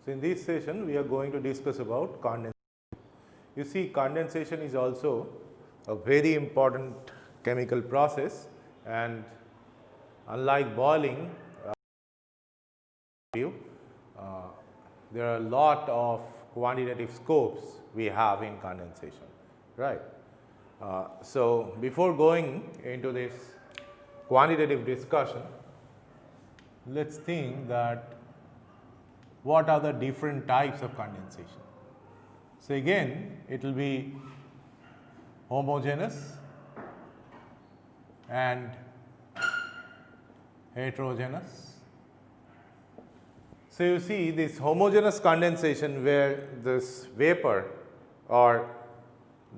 So, in this session we are going to discuss about condensation. You see, condensation is also a very important chemical process, and unlike boiling, there are a lot of quantitative scopes we have in condensation, right. So, before going into this quantitative discussion, let us think that what are the different types of condensation. So, again it will be homogeneous and heterogeneous. So, you see this homogeneous condensation where this vapor or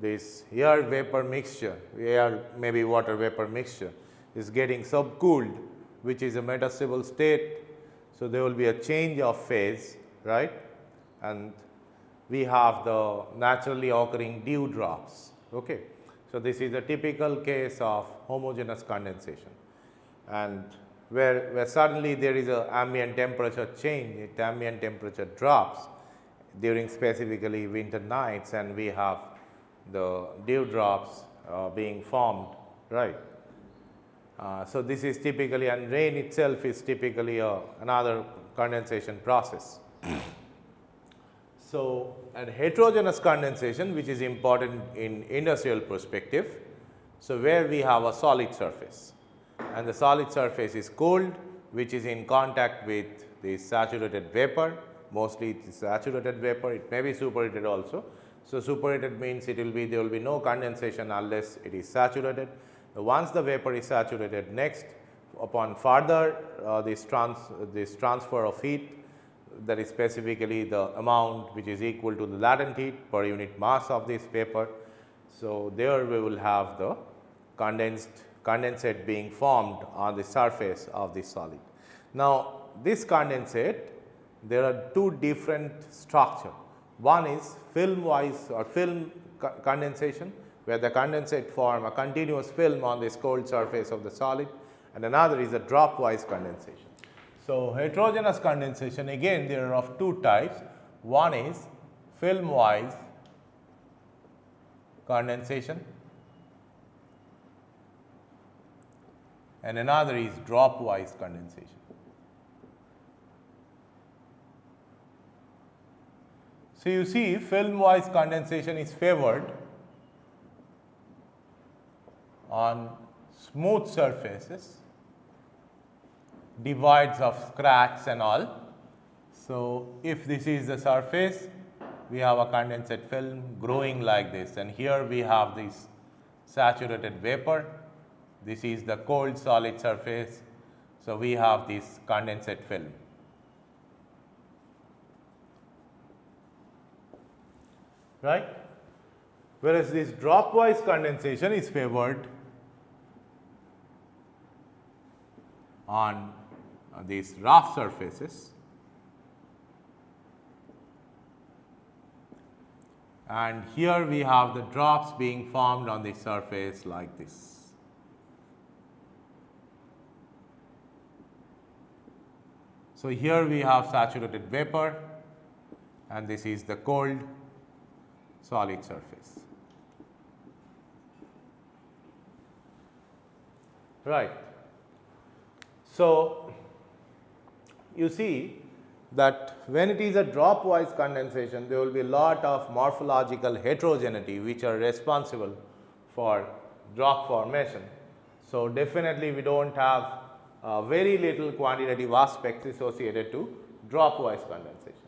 this air vapor mixture, air maybe water vapor mixture is getting subcooled, which is a metastable state. So, there will be a change of phase, right, and we have the naturally occurring dew drops. Okay. So, this is a typical case of homogeneous condensation, and where suddenly there is a ambient temperature change, the ambient temperature drops during specifically winter nights, and we have the dew drops being formed, right. So, this is typically, and rain itself is typically another condensation process. So, and heterogeneous condensation, which is important in industrial perspective. So, where we have a solid surface and the solid surface is cold, which is in contact with the saturated vapor, mostly it is saturated vapor, it may be superheated also. So, superheated means it will be, there will be no condensation unless it is saturated. Once the vapor is saturated, next upon further this transfer of heat, that is specifically the amount which is equal to the latent heat per unit mass of this vapor. So, there we will have the condensate being formed on the surface of the solid. Now, this condensate, there are two different structure. One is film wise or film condensation, where the condensate form a continuous film on this cold surface of the solid, and another is a drop wise condensation. So, heterogeneous condensation, again there are of two types. One is film wise condensation and another is drop wise condensation. So, you see film wise condensation is favored on smooth surfaces, divides of cracks and all. So, if this is the surface, we have a condensate film growing like this, and here we have this saturated vapor. This is the cold solid surface. So, we have this condensate film. Right? Whereas, this drop wise condensation is favored on these rough surfaces, and here we have the drops being formed on the surface like this. So, here we have saturated vapor and this is the cold solid surface, right. So, you see that when it is a drop wise condensation, there will be a lot of morphological heterogeneity which are responsible for drop formation. So, definitely we do not have very little quantitative aspects associated to drop wise condensation.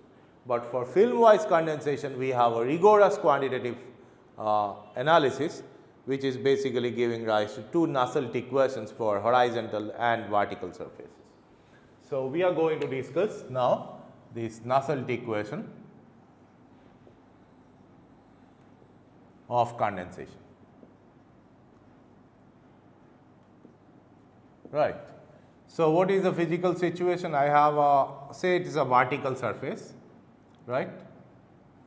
But for film wise condensation, we have a rigorous quantitative analysis, which is basically giving rise to two Nusselt equations for horizontal and vertical surfaces. So, we are going to discuss now this Nusselt equation of condensation, right. So, what is the physical situation? I have a, say it is a vertical surface, right,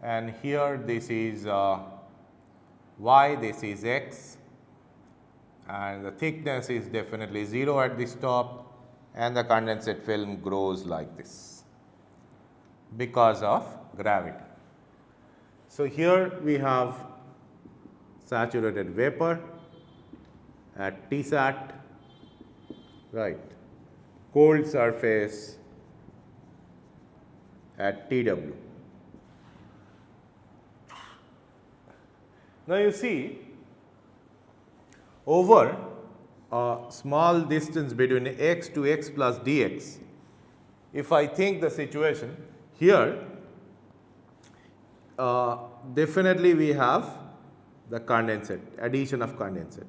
and here this is y, this is x, and the thickness is definitely 0 at this top, and the condensate film grows like this. because of gravity. So, here we have saturated vapor at Tsat, right, cold surface at Tw. Now, you see over a small distance between x to x plus dx, if I think the situation here, definitely we have the condensate, addition of condensate.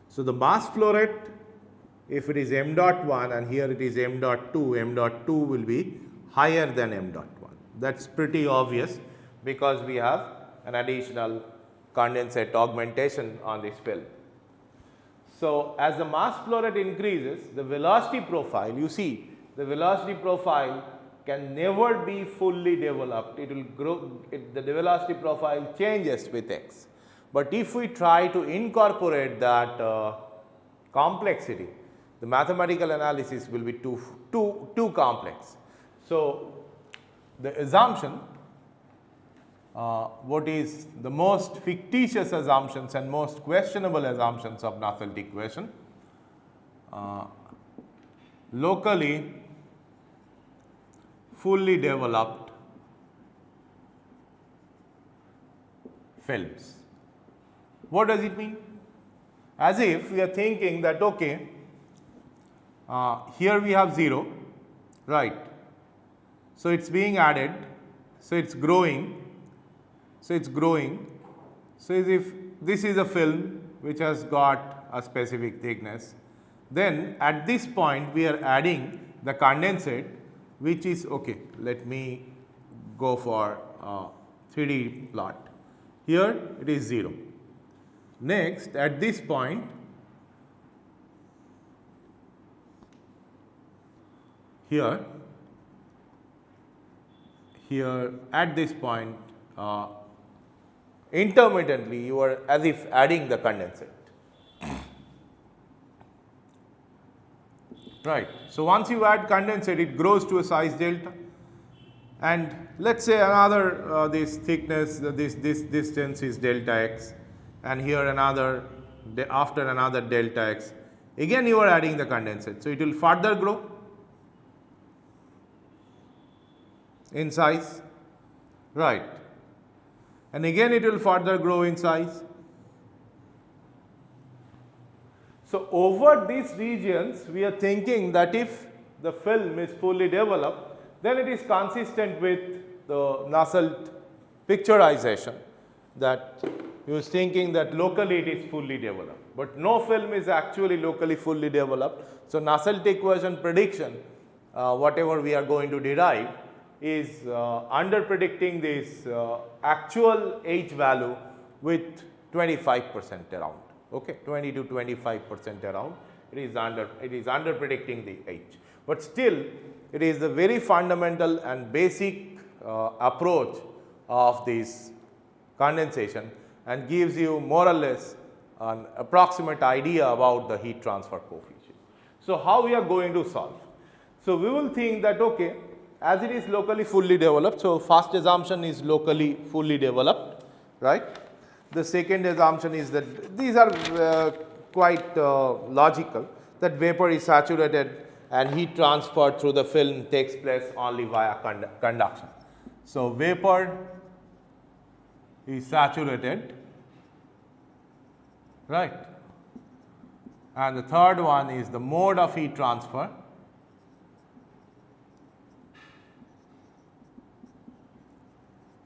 So, the mass flow rate, if it is m dot 1 and here it is m dot 2 will be higher than m dot 1. That is pretty obvious because we have an additional condensate augmentation on this film. So, as the mass flow rate increases, the velocity profile, you see the velocity profile can never be fully developed. It will grow, the velocity profile changes with x. But if we try to incorporate that complexity, the mathematical analysis will be too complex. So, the assumption, what is the most fictitious assumptions and most questionable assumptions of Nusselt equation? Locally fully developed films. What does it mean? As if we are thinking that, okay, here we have 0, right. So, it is being added, so it is growing, so it is growing. So, as if this is a film which has got a specific thickness, then at this point we are adding the condensate, which is, okay, let me go for 3D plot. Here it is 0. Next, at this point, here at this point, intermittently you are as if adding the condensate. Right. So, once you add condensate, it grows to a size delta, and let us say another this thickness, this distance is delta x, and here another after another delta x, again you are adding the condensate. So, it will further grow in size, right, and again it will further grow in size. So, over these regions we are thinking that if the film is fully developed, then it is consistent with the Nusselt picturization, that he was thinking that locally it is fully developed, but no film is actually locally fully developed. So, Nusselt equation prediction, whatever we are going to derive, is under predicting this actual H value with 25% around. Okay, 20 to 25% around, it is under predicting the H, but still it is the very fundamental and basic approach of this condensation and gives you more or less an approximate idea about the heat transfer coefficient. So, how we are going to solve? So, we will think that, okay, as it is locally fully developed, so first assumption is locally fully developed, right. The second assumption is that these are quite logical, that vapor is saturated and heat transfer through the film takes place only via conduction. So, vapor is saturated, right, and the third one is the mode of heat transfer.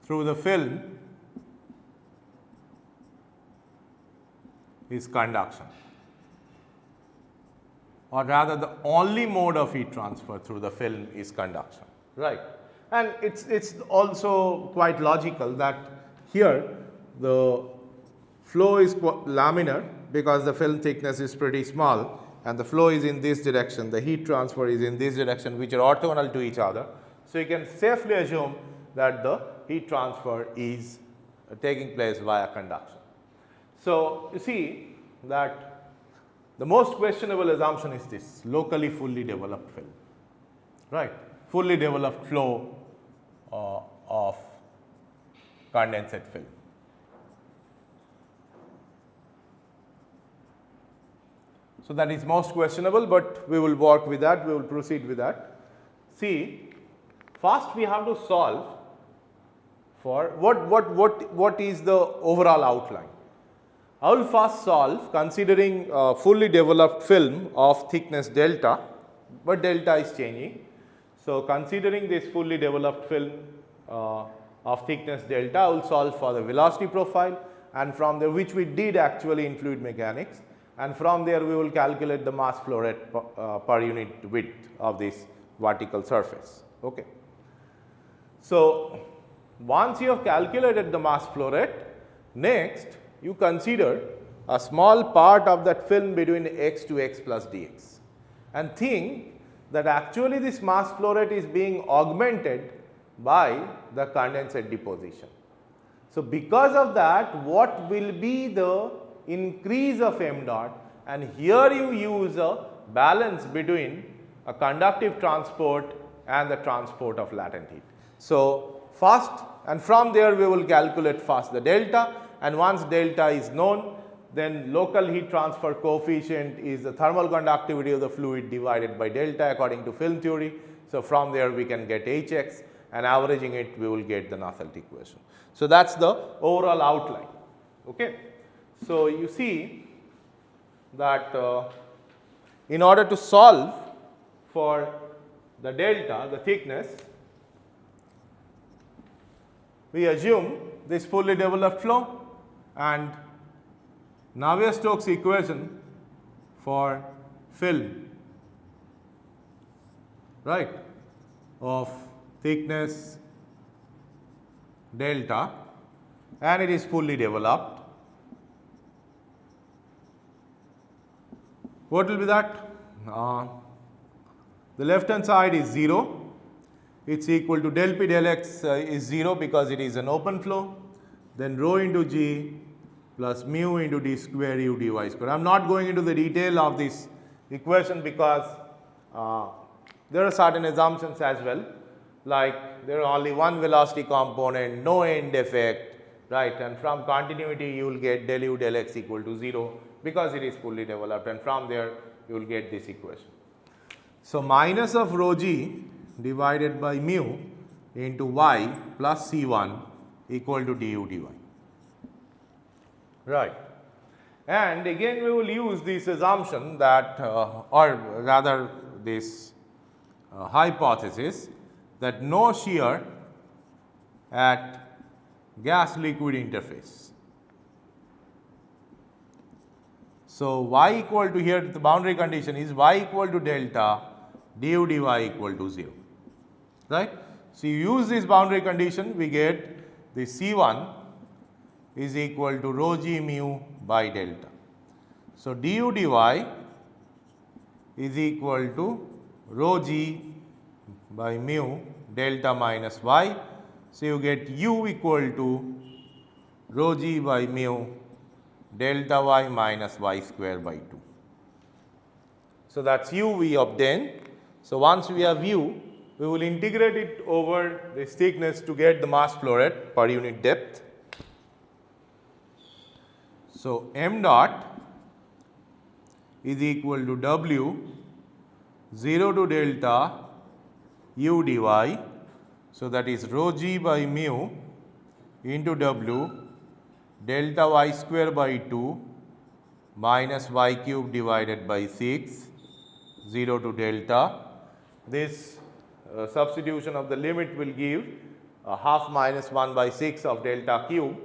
Through the film is conduction, or rather the only mode of heat transfer through the film is conduction, right. And it's also quite logical that here the flow is laminar because the film thickness is pretty small and the flow is in this direction, the heat transfer is in this direction, which are orthogonal to each other. So, you can safely assume that the heat transfer is taking place via conduction. So, you see that the most questionable assumption is this locally fully developed film, right, fully developed flow of condensate film. So that is most questionable, but we will work with that, we will proceed with that. See, first we have to solve for what is the overall outline. I will first solve considering fully developed film of thickness delta, but delta is changing. So considering this fully developed film of thickness delta, I will solve for the velocity profile, and from there, which we did actually in fluid mechanics, and from there we will calculate the mass flow rate per unit width of this vertical surface. Okay. So once you have calculated the mass flow rate, next you consider a small part of that film between x to x plus dx, and think that actually this mass flow rate is being augmented by the condensate deposition. So because of that, what will be the increase of m dot, and here you use a balance between a conductive transport and the transport of latent heat. So first, and from there we will calculate first the delta, and once delta is known, then local heat transfer coefficient is the thermal conductivity of the fluid divided by delta according to film theory. So from there we can get Hx, and averaging it we will get the Nusselt equation. So that's the overall outline. Okay. So you see that in order to solve for the delta, the thickness, we assume this fully developed flow, and Navier-Stokes equation for film, right, of thickness delta, and it is fully developed. What will be that? The left hand side is 0, it is equal to del P del x is 0 because it is an open flow, then rho into g plus mu into d square u dy square. I am not going into the detail of this equation because there are certain assumptions as well, like there are only one velocity component, no end effect, right, and from continuity you will get del u del x equal to 0 because it is fully developed, and from there you will get this equation. So minus of rho g divided by mu into y plus C1 equal to du dy. Right. And again we will use this assumption that or rather this hypothesis that no shear at gas liquid interface. So y equal to, here the boundary condition is y equal to delta du dy equal to 0, right. So you use this boundary condition, we get the C1 is equal to rho g mu by delta. So du dy is equal to rho g by mu delta minus y. So you get u equal to rho g by mu delta y minus y square by 2. So that's u we obtain. So once we have u, we will integrate it over this thickness to get the mass flow rate per unit depth. So m dot is equal to w 0 to delta u dy. So that is rho g by mu into w delta y square by 2 minus y cube divided by 6, 0 to delta. This substitution of the limit will give half minus 1 by 6 of delta cube.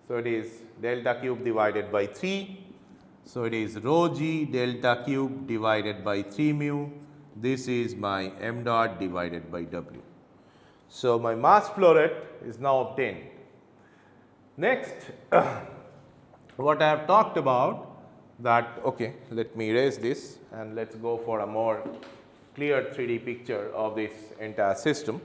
So it is delta cube divided by 3. So it is rho g delta cube divided by 3 mu. This is my m dot divided by w. So my mass flow rate is now obtained. Next, what I have talked about that, okay, let me erase this and let's go for a more clear 3D picture of this entire system.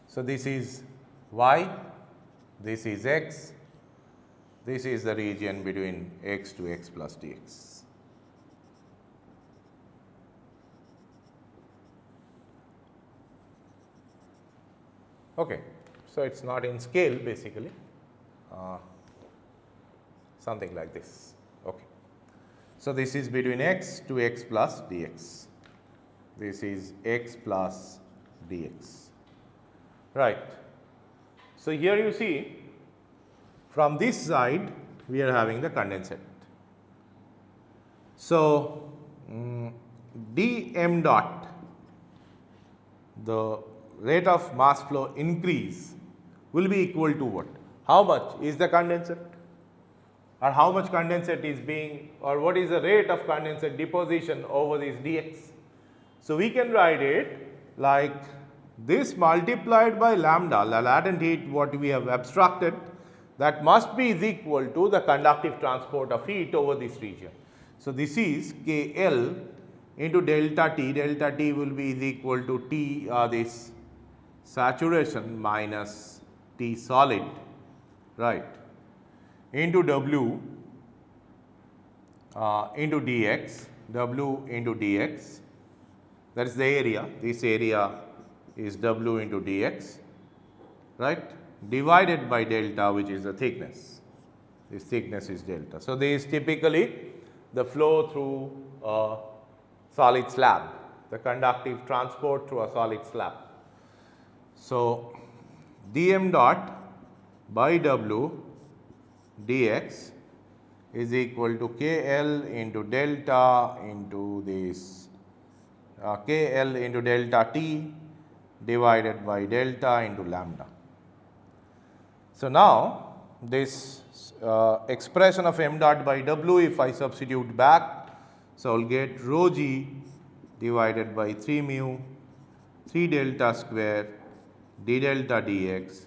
So this is y, this is x, this is the region between x to x plus dx. Okay. So, it is not in scale basically, something like this. Okay. So, this is between x to x plus dx. This is x plus dx, right. So, here you see from this side we are having the condensate. So, dm dot, the rate of mass flow increase will be equal to what? How much is the condensate, or how much condensate is being, or what is the rate of condensate deposition over this dx. So, we can write it like this multiplied by lambda, the latent heat what we have abstracted, that must be is equal to the conductive transport of heat over this region. So, this is KL into delta T will be is equal to T this saturation minus T solid, right, into W into dx, W into dx, that is the area, this area is W into dx, right, divided by delta, which is the thickness. This thickness is delta. So, this is typically the flow through a solid slab, the conductive transport through a solid slab. So, dm dot by W dx is equal to KL into delta into this KL into delta T divided by delta into lambda. So, now this expression of m dot by W, if I substitute back, so I will get rho g divided by 3 mu 3 delta square d delta dx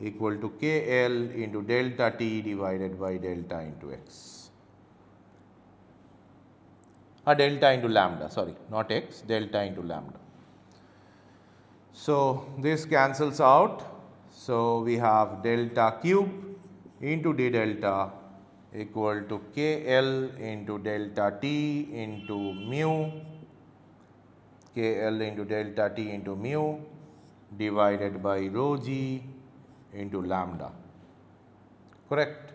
equal to KL into delta T divided by delta into x, or delta into lambda, sorry, not x, delta into lambda. So, this cancels out. So, we have delta cube into d delta equal to KL into delta T into mu, KL into delta T into mu divided by rho g into lambda, correct.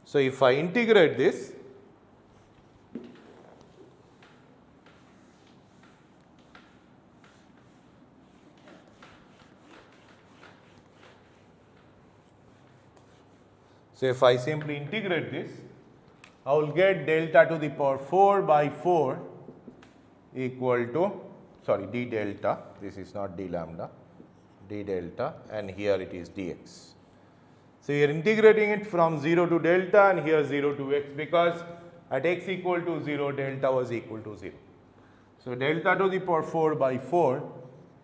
So, if I integrate this, so if I simply integrate this, I will get delta to the power 4 by 4 equal to, sorry, d delta, this is not d lambda, d delta, and here it is dx. So, you are integrating it from 0 to delta and here 0 to x, because at x equal to 0 delta was equal to 0. So, delta to the power 4 by 4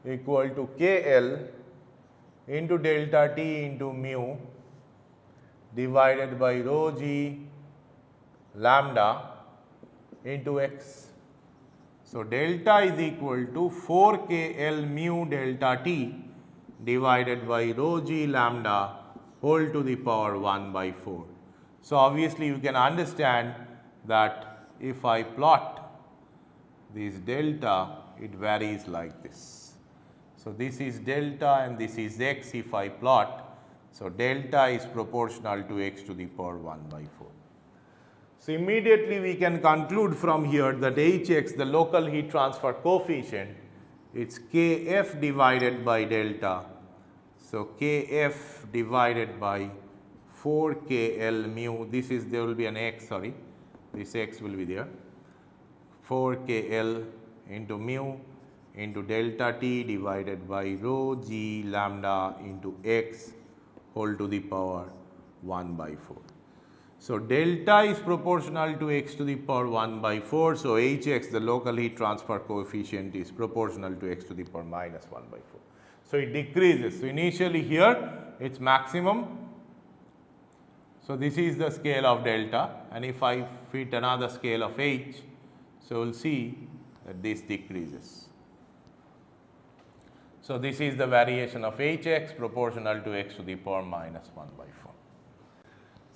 equal to KL into delta T into mu divided by rho g lambda into x. So, delta is equal to 4 KL mu delta T divided by rho g lambda whole to the power 1 by 4. So, obviously, you can understand that if I plot this delta, it varies like this. So, this is delta and this is x if I plot. So, delta is proportional to x to the power 1 by 4. So, immediately we can conclude from here that Hx, the local heat transfer coefficient, it's Kf divided by delta. So, Kf divided by 4 KL mu, this is, there will be an x, sorry, this x will be there, 4 KL into mu into delta T divided by rho g lambda into x whole to the power 1 by 4. So, delta is proportional to x to the power 1 by 4. So, Hx, the local heat transfer coefficient, is proportional to x to the power minus 1 by 4. So, it decreases. So, initially here it is maximum. So, this is the scale of delta, and if I fit another scale of h, so we will see that this decreases. So, this is the variation of Hx proportional to x to the power minus 1 by 4.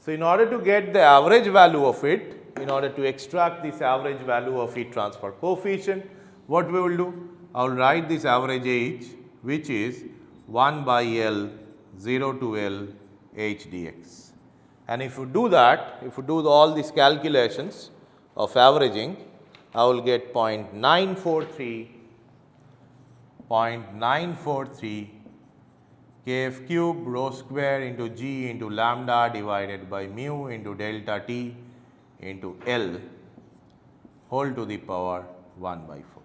So, in order to get the average value of it, in order to extract this average value of heat transfer coefficient, what we will do? I will write this average H, which is 1 by L 0 to L H dx. And if you do that, if you do all these calculations of averaging, I will get 0.943 kf cube rho square into g into lambda divided by mu into delta t into L whole to the power 1 by 4.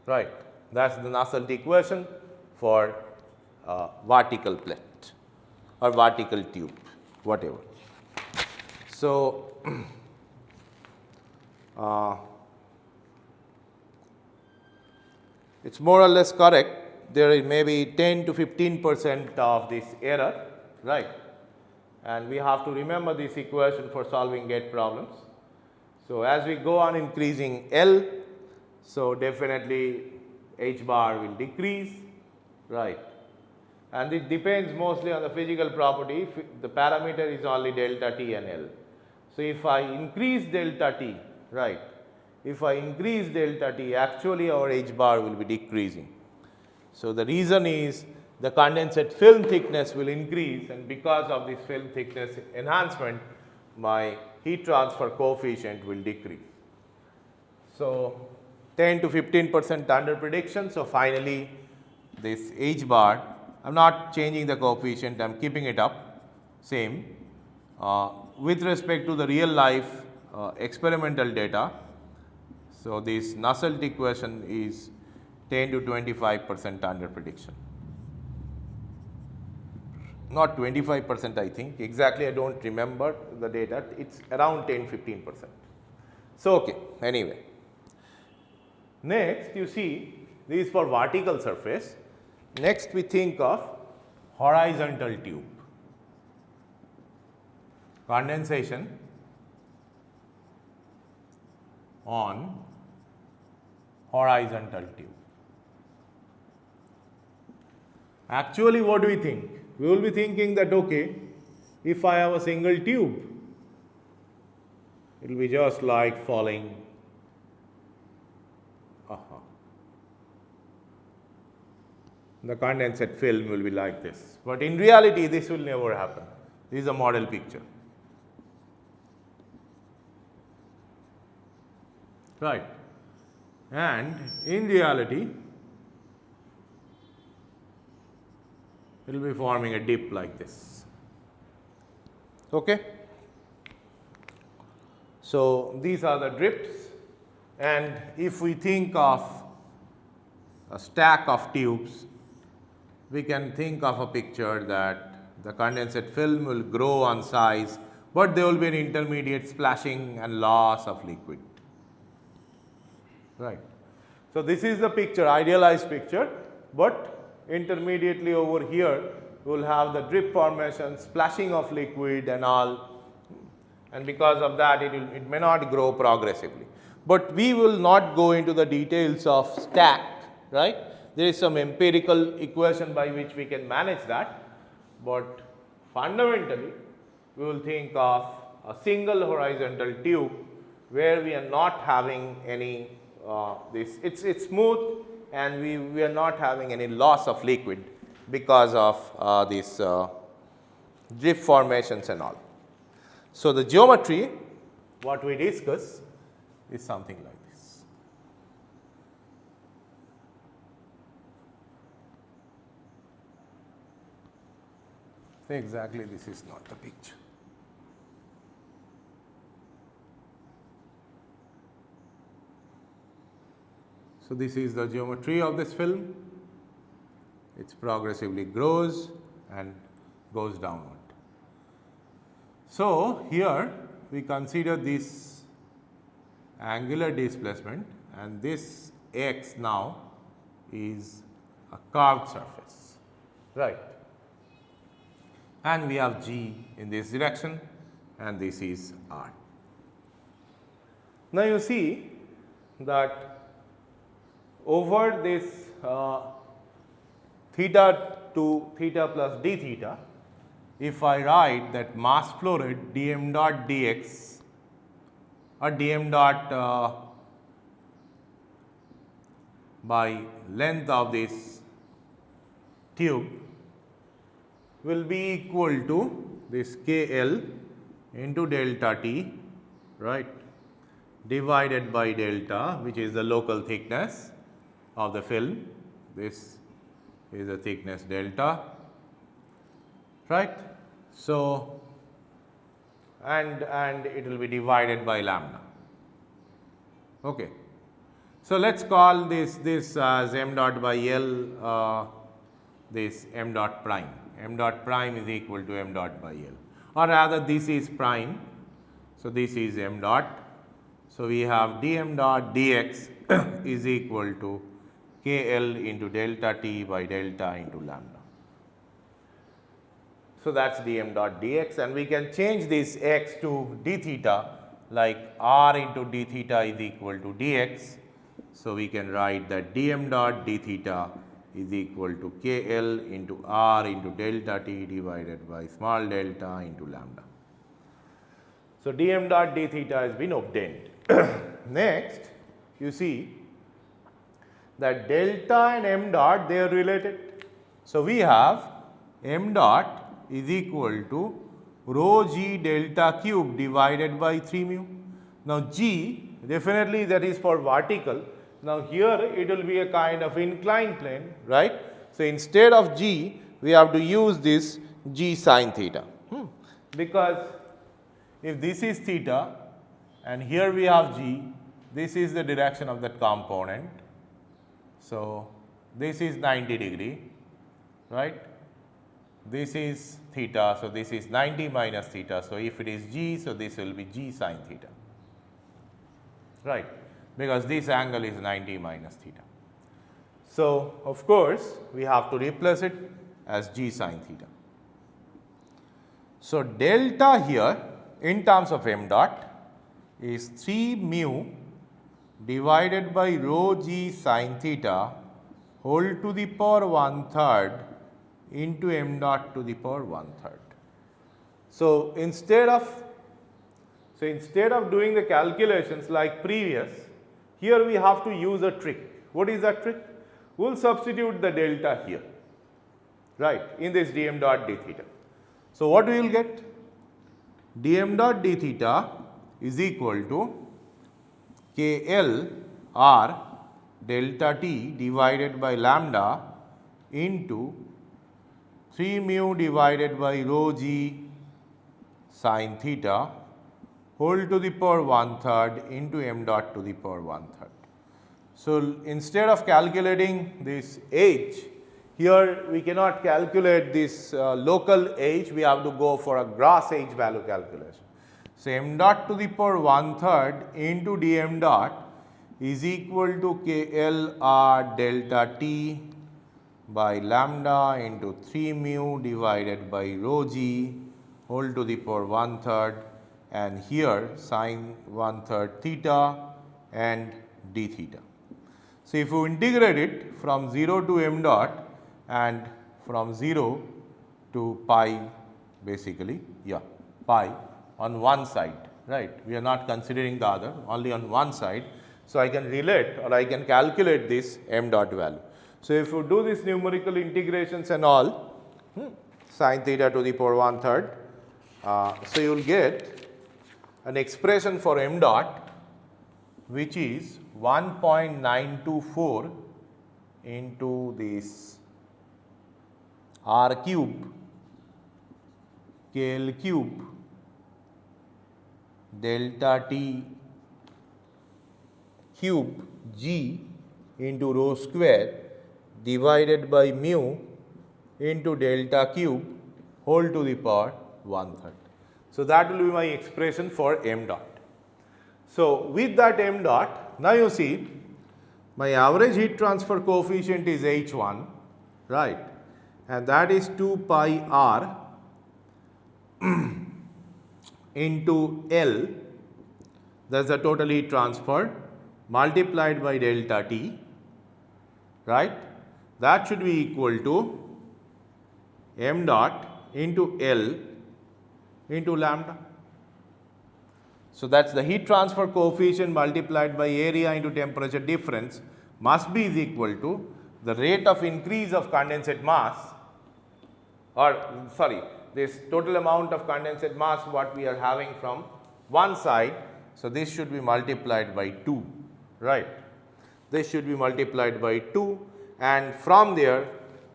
Right. That is the Nusselt equation for vertical plate or vertical tube, whatever. So, it is more or less correct. There is maybe 10 to 15% of this error, right? And we have to remember this equation for solving gate problems. So, as we go on increasing L, so definitely H bar will decrease, right? And it depends mostly on the physical property. The parameter is only delta t and L. So, if I increase delta t, right? If I increase delta t, actually our H bar will be decreasing. So, the reason is the condensate film thickness will increase, and because of this film thickness enhancement, my heat transfer coefficient will decrease. So, 10 to 15% under prediction. So, finally, this H bar, I am not changing the coefficient, I am keeping it up same. With respect to the real life experimental data, so this Nusselt equation is 10 to 25% under prediction. Not 25%, I think, exactly I do not remember the data, it is around 10-15%. So, okay, anyway. Next, you see, this is for vertical surface. Next, we think of horizontal tube. Condensation on horizontal tube. Actually, what do we think? We will be thinking that, okay, if I have a single tube, it will be just like falling. The condensate film will be like this. But in reality, this will never happen. This is a model picture. Right. And in reality, it will be forming a dip like this. Okay. So, these are the drips, and if we think of a stack of tubes, we can think of a picture that the condensate film will grow on size, but there will be an intermediate splashing and loss of liquid. Right. So, this is the picture, idealized picture, but intermediately over here we will have the drip formation, splashing of liquid and all, and because of that it may not grow progressively. But we will not go into the details of stack, right. There is some empirical equation by which we can manage that, but fundamentally we will think of a single horizontal tube where we are not having any it's smooth, and we are not having any loss of liquid because of these drip formations and all. So, the geometry what we discuss is something like this. So, exactly this is not the picture. So, this is the geometry of this film. It progressively grows and goes downward. So, here we consider this angular displacement, and this x now is a curved surface, right. And we have g in this direction, and this is r. Now, you see that over this theta to theta plus d theta, if I write that mass flow rate dm dot dx or dm dot by length of this tube will be equal to this KL into delta T, right, divided by delta, which is the local thickness of the film. This is the thickness delta, right. So, and it will be divided by lambda. Okay. So, let us call this as m dot by L, this m dot prime. M dot prime is equal to m dot by L, or rather this is prime. So, this is m dot. So, we have dm dot dx is equal to KL into delta T by delta into lambda. So, that is dm dot dx, and we can change this x to d theta, like r into d theta is equal to dx. So, we can write that dm dot d theta is equal to KL into r into delta T divided by small delta into lambda. So, dm dot d theta has been obtained. Next, you see that delta and m dot, they are related. So, we have m dot is equal to rho g delta cube divided by 3 mu. Now, g definitely that is for vertical. Now, here it will be a kind of inclined plane, right. So, instead of g, we have to use this g sin theta, because if this is theta and here we have g, this is the direction of that component. So, this is 90 degree, right. This is theta. So, this is 90 minus theta. So, if it is g, so this will be g sin theta, right, because this angle is 90 minus theta. So, of course, we have to replace it as g sin theta. So, delta here in terms of m dot is 3 mu divided by rho g sin theta whole to the power 1/3 into m dot to the power 1/3. So, instead of doing the calculations like previous, here we have to use a trick. What is that trick? We will substitute the delta here, right, in this dm dot d theta. So, what we will get? Dm dot d theta is equal to KL r delta T divided by lambda into 3 mu divided by rho g sin theta whole to the power 1/3 into m dot to the power 1/3. So, instead of calculating this h, here we cannot calculate this local h, we have to go for a gross h value calculation. So, m dot to the power 1/3 into dm dot is equal to KL r delta T by lambda into 3 mu divided by rho g whole to the power 1/3, and here sin 1/3 theta and d theta. So, if you integrate it from 0 to m dot and from 0 to pi, basically, pi on one side, right, we are not considering the other, only on one side. So, I can relate or I can calculate this m dot value. So, if you do this numerical integrations and all, sin theta to the power 1/3, so you will get an expression for m dot which is 1.924 into this r cube KL cube delta T cube g into rho square divided by mu into delta cube whole to the power 1/3. So, that will be my expression for m dot. So, with that m dot, now you see my average heat transfer coefficient is H1, right, and that is 2 pi r into L, that is the total heat transfer, multiplied by delta T, right, that should be equal to m dot into L into lambda. So, that is the heat transfer coefficient multiplied by area into temperature difference must be is equal to the rate of increase of condensate mass, or sorry, this total amount of condensate mass what we are having from one side. So, this should be multiplied by 2, right. This should be multiplied by 2, and from there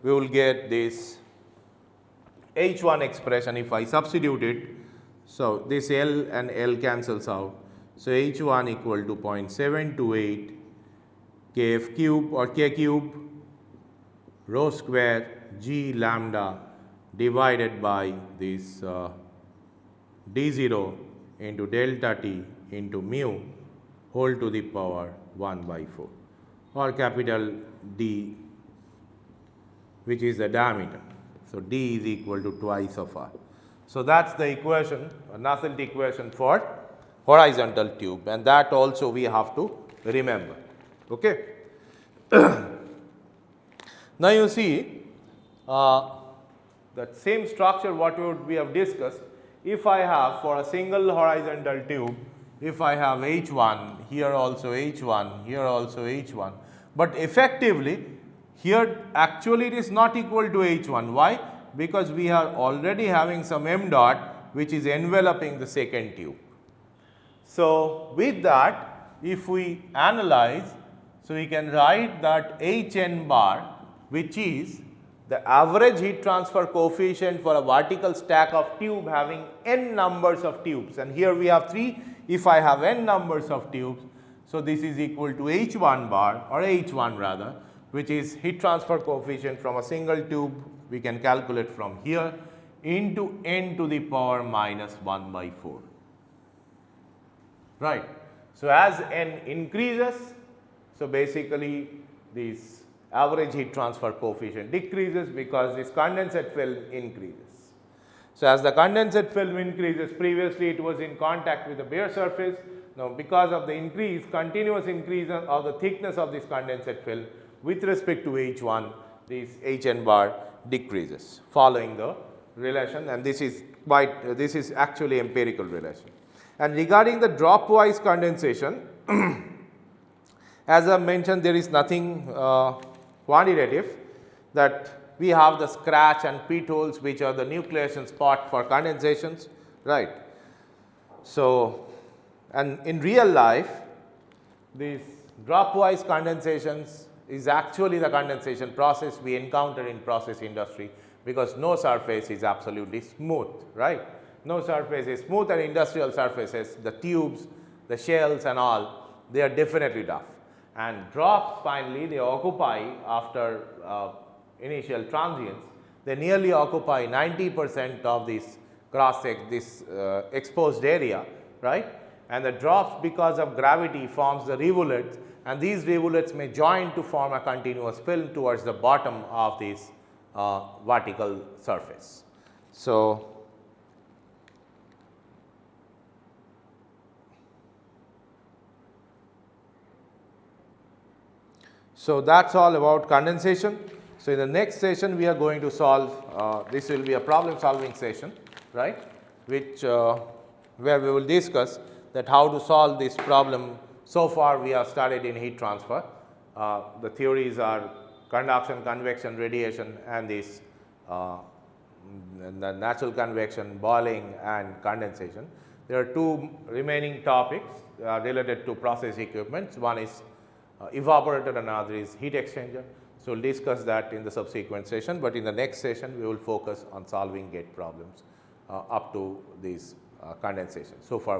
we will get this H1 expression if I substitute it. So, this L and L cancels out. So, H1 equal to 0.728 Kf cube or K cube rho square G lambda divided by this d0 into delta T into mu whole to the power 1 by 4, or capital D, which is the diameter. So, D is equal to twice of R. So, that is the equation, Nusselt equation for horizontal tube, and that also we have to remember. Okay. Now, you see that same structure what we have discussed. If I have for a single horizontal tube, if I have H1, here also H1, here also H1, but effectively here actually it is not equal to H1. Why? Because we are already having some m dot which is enveloping the second tube. So, with that if we analyze, so we can write that Hn bar, which is the average heat transfer coefficient for a vertical stack of tube having n numbers of tubes, and here we have 3. If I have n numbers of tubes, so this is equal to H1 bar or H1 rather, which is heat transfer coefficient from a single tube, we can calculate from here, into n to the power minus 1 by 4, right. So, as n increases, so basically this average heat transfer coefficient decreases because this condensate film increases. So, as the condensate film increases, previously it was in contact with the bare surface. Now, because of the continuous increase of the thickness of this condensate film with respect to H1, this Hn bar decreases following the relation, and this is actually empirical relation. And regarding the drop wise condensation, as I mentioned, there is nothing quantitative, that we have the scratch and pit holes which are the nucleation spot for condensations, right. So, and in real life these drop wise condensations is actually the condensation process we encounter in process industry, because no surface is absolutely smooth, right. No surface is smooth, and industrial surfaces, the tubes, the shells and all, they are definitely rough. And drops finally they occupy after initial transients, they nearly occupy 90% of this exposed area, right. And the drops because of gravity forms the rivulets, and these rivulets may join to form a continuous film towards the bottom of this vertical surface. So, that is all about condensation. So, in the next session we are going to solve, this will be a problem solving session, right, which where we will discuss that how to solve this problem. So far we have studied in heat transfer. The theories are conduction, convection, radiation, and this the natural convection, boiling and condensation. There are 2 remaining topics related to process equipments. One is evaporator and another is heat exchanger. So, we will discuss that in the subsequent session, but in the next session we will focus on solving gate problems up to these condensation. So far